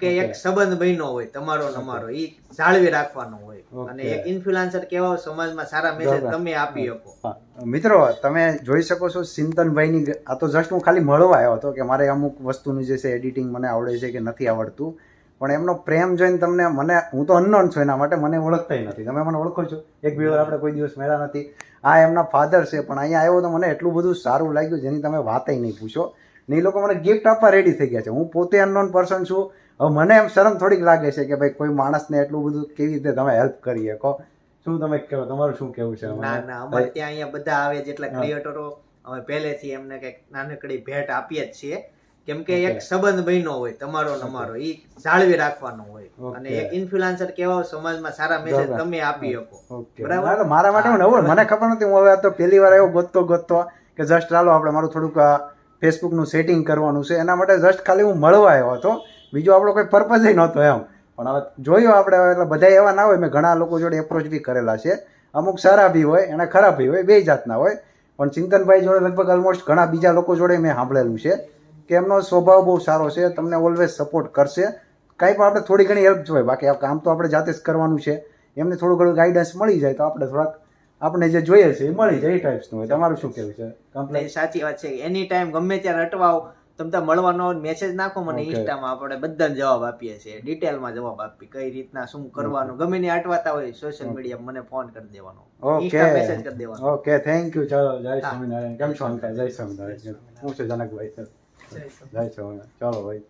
કે એક સંબંધ બન્યો હોય તમારો ને અમારો, ઈ જાળવી રાખવાનો હોય અને એક ઇન્ફ્લુએન્સર કેવા સમાજમાં સારા મેસેજ તમે આપી શકો. મિત્રો તમે જોઈ શકો છો ચિંતનભાઈની, આ તો જસ્ટ હું ખાલી મળવા આવ્યો હતો કે મારે અમુક વસ્તુનું જે છે એડિટિંગ મને આવડે છે કે નથી આવડતું, પણ એમનો પ્રેમ જોઈને તમને હું તો અનનોન છું એના માટે મને ઓળખતા નથી. તમે મને ઓળખો છો, એક બે વાર આપણે કોઈ દિવસ મળ્યા નથી. આ એમના ફાધર છે, પણ અહીંયા આવ્યો તો મને એટલું બધું સારું લાગ્યું જેની તમે વાતય નહીં પૂછો. ને એ લોકો મને ગિફ્ટ આપવા રેડી થઈ ગયા છે. હું પોતે અનનોન પર્સન છું. હવે મને એમ શરમ થોડીક લાગે છે કે ભાઈ કોઈ માણસને એટલું બધું કેવી રીતે તમે હેલ્પ કરી શકો. શું તમે કહો, તમારું શું કેવું છે? ના અમારે ત્યાં અહીંયા બધા આવે જેટલા ક્રિએટરો, અમે પહેલેથી એમને કઈક નાનકડી ભેટ આપીએ જ છીએ, કેમ કે એક સંબંધ બન્યો હોય તમારો ને અમારો, ઈ જાળવી રાખવાનો હોય અને એક ઇન્ફ્લુએન્સર કેવા સમાજમાં સારા મેસેજ તમે આપી શકો. બરાબર. મારા માટે નવું, મને ખબર નથી. હું હવે તો પહેલી વાર આવ્યો ગોતતો કે જસ્ટ ચાલો આપણે મારું થોડુંક ફેસબુકનું સેટિંગ કરવાનું છે, એના માટે જસ્ટ ખાલી હું મળવા આવ્યો હતો. બીજો આપણો કોઈ પર્પઝ નહોતો એમ. પણ હવે જોયું આપણે, એટલે બધા એવા ના હોય. મેં ઘણા લોકો જોડે એપ્રોચ બી કરેલા છે. અમુક સારા બી હોય અને ખરાબ બી હોય, બે જાતના હોય. પણ ચિંતનભાઈ જોડે લગભગ ઓલમોસ્ટ ઘણા બીજા લોકો જોડે મેં સાંભળેલું છે કે એમનો સ્વભાવ બહુ સારો છે, તમને ઓલવેઝ સપોર્ટ કરશે. કાંઈ પણ આપણે થોડી ઘણી હેલ્પ જોઈએ, બાકી આ કામ તો આપણે જાતે જ કરવાનું છે. એમને થોડું ઘણું ગાઈડન્સ મળી જાય તો આપણે થોડાક આપણે જે જોઈએ છે એ મળી જાય, એ ટાઈપ્સનું હોય. તમારું શું કહેવું છે? કમ્પ્લેટ સાચી વાત છે. એની ટાઈમ ગમે ત્યારે અટવાઓ, તમે મળવાનો મેસેજ નાખો મને ઇન્સ્ટામાં, આપણે બધાને જવાબ આપીએ છીએ, ડિટેલમાં જવાબ આપી કઈ રીતના શું કરવાનું. ગમે ને અટવાતા હોય સોશિયલ મીડિયા મને ફોન કરી દેવાનો, ઇન્સ્ટા મેસેજ કરી દેવાનો. Okay, thank you. ચાલો, જય સ્વામિનારાયણ. કેમ છો અંકલ? જય સ્વામિનારાયણ. હું છે જનકભાઈ. જય સ્વામિનારાયણ. ચાલો ભાઈ.